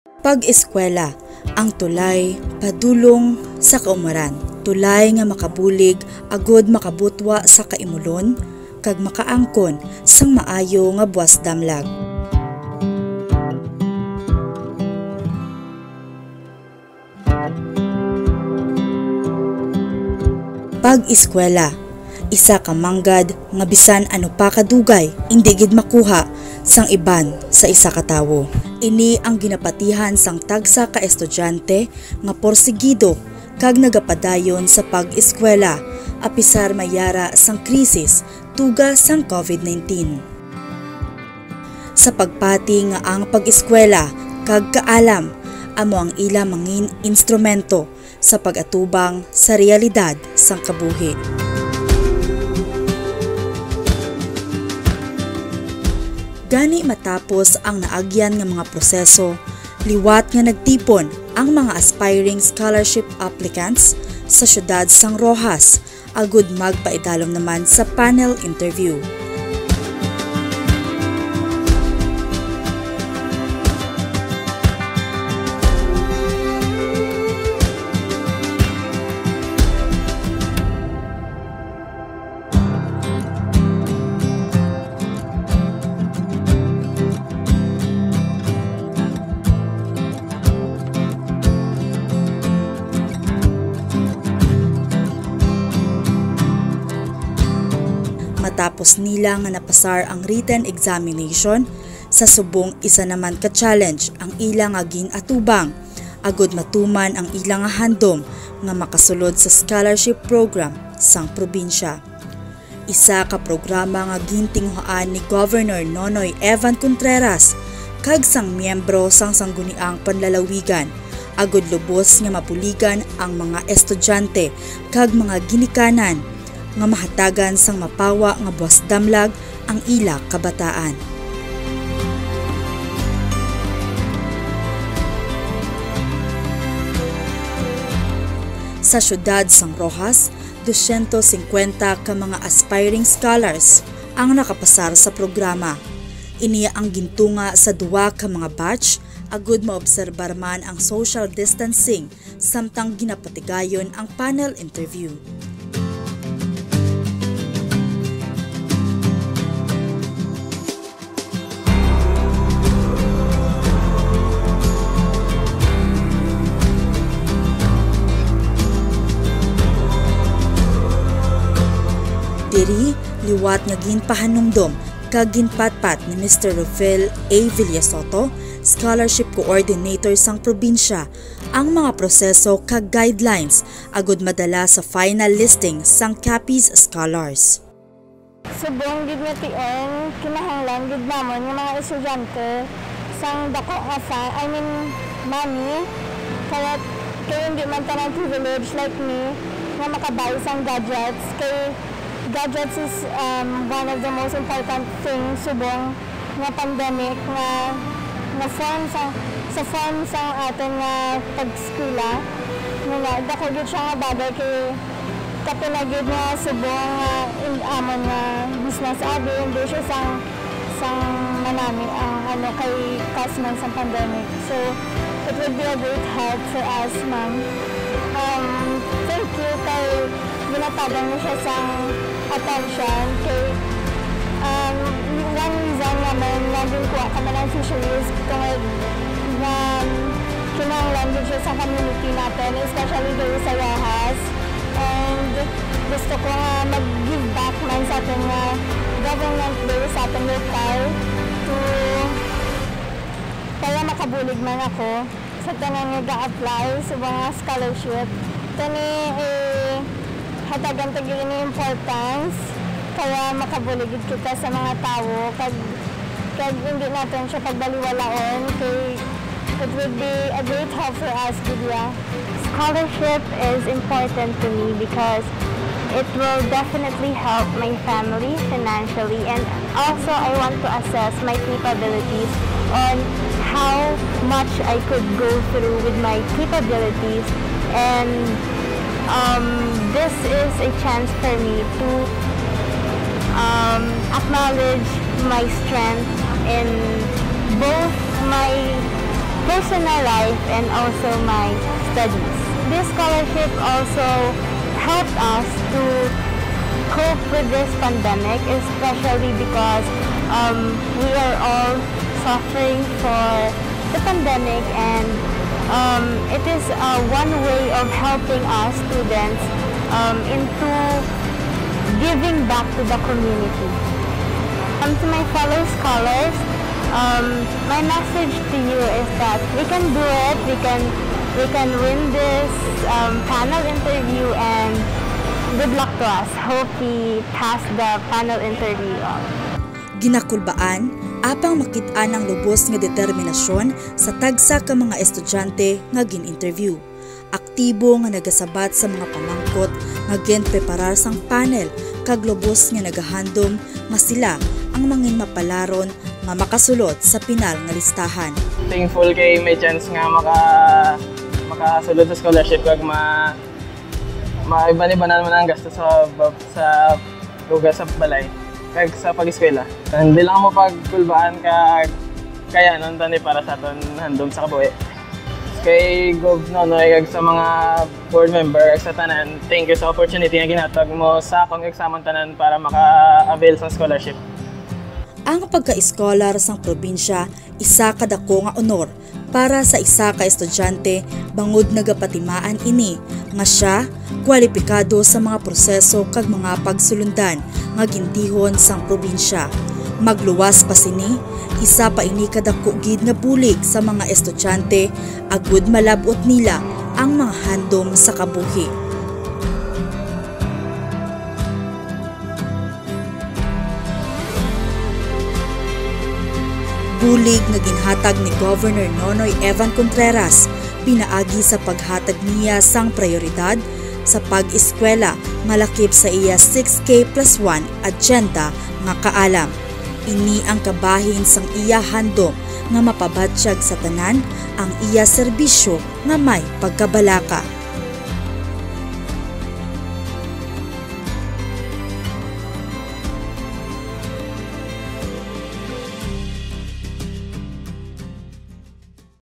Pag-eskwela, ang tulay padulong sa kaumaran. Tulay nga makabulig agod makabutwa sa kaimulon kag makaangkon sang maayo nga buwas damlag. Pag-eskwela, isa ka manggad nga bisan ano pa kadugay indi gid makuha sang iban sa isa ka tawo. Ini ang ginapatihan sang tagsa ka estudyante nga porsigido kag nagapadayon sa pag-eskwela apisar mayara sang krisis tuga sang COVID-19. Sa pagpati nga ang pag-eskwela kag kaalam amo ang ila mangin instrumento sa pag-atubang sa realidad sang kabuhi. Gani matapos ang naagyan nga mga proseso, liwat nga nagtipon ang mga aspiring scholarship applicants sa syudad sang Roxas agud magpaidalom naman sa panel interview. Matapos nila nga napasar ang written examination, sa subong isa naman ka-challenge ang ilang nga gin-atubang, agud matuman ang ilang nga handom nga makasulod sa scholarship program sang probinsya. Isa ka programa nga gintinghuan ni Governor Nonoy Evan Contreras kag sang miyembro sang sangguniang panlalawigan, agud lubos nga mapuligan ang mga estudyante kag mga ginikanan nga mahatagan sang mapawa nga buwas damlag ang ila kabataan. Sa syudad sang Roxas, 250 ka mga aspiring scholars ang nakapasar sa programa. Iniya ang gintunga sa duwa ka mga batch agud maobserbar man ang social distancing samtang ginapatigayon ang panel interview. Diri, liwat nga ginpahanumdom kag ginpatpat ni Mr. Rafael A. Villasoto, Scholarship Coordinator sang probinsya, ang mga proseso kag guidelines agud madala sa final listing sang CAPES Scholars. Subong gid nga tion kinahanglan gid namon nga mga estudyante sang dako nga money kaya hindi man tanan privilege like me nga makabuy sang gadgets kay gadgets is one of the most important things subong nga pandemic nga form sa atin nga pag-eskwela nga dako gid siya nga bagay kay kapilagid nga subong amon nga business abi hindi siya sang manami ang kay cause man sa pandemic, so it would be a great help for us, ma'am. Thank you kay ginatagan mo siya sang attention kay one reason naman naging kuha ka man ang fisheries tungod na kinahanglan din siya sa community natin, especially dito sa Roxas, and gusto ko nga mag-give back man sa ating government day sa ating local to kaya makabulig man ako sa tanan nga ga-apply sa mga scholarship. Tani hatagan tagili ni importance kaya makabuligid kita sa mga tao kag hindi natin siya pagbaliwalaon kay it would be a great help for us, Julia. Scholarship is important to me because it will definitely help my family financially, and also I want to assess my capabilities on how much I could go through with my capabilities, and this is a chance for me to acknowledge my strength in both my personal life and also my studies. This scholarship also helped us to cope with this pandemic, especially because we are all suffering for the pandemic, and it is one way of helping us students into giving back to the community. To my fellow scholars, my message to you is that we can do it. We can win this panel interview, and good luck to us. Hope we pass the panel interview. Ginakulbaan apang makit-an ang lubos nga determinasyon sa tagsa ka mga estudyante nga gin-interview. Aktibo nga nagasabat sa mga pamangkot nga gin-preparar sang panel kag lubos nga nagahandom nga sila ang mangin mapalaron nga makasulod sa pinal nga listahan. Thankful kay may chance nga makasulod sa scholarship kag maiban-iba naman ang gasto sa lugar sa balay kag sa pag-eskwela. Hindi lang mo pagkulbaan kaya nun tani para sa aton handom sa kabuhi. Kay Gov Nonoy kag sa mga board member kag sa tanan, thank you sa opportunity nga ginhatag mo sa akong eksamen tanan para maka-avail sa scholarship. Ang pagka-scholar sang probinsya isa kadako nga honor para sa isa ka estudyante bangod nagapatimaan ini nga siya kwalipikado sa mga proseso kag mga pagsulundan nga gintihon sang probinsya. Magluwas pa sini, isa pa ini kadako gid nga bulig sa mga estudyante agud malabot nila ang mga handom sa kabuhi. Bulig nga ginhatag ni Governor Nonoy Evan Contreras pinaagi sa paghatag niya sang prioridad sa pag-eskwela malakip sa iya 6K+1 agenda nga kaalam. Ini ang kabahin sang iya handom nga mapabatsyag sa tanan ang iya serbisyo nga may pagkabalaka.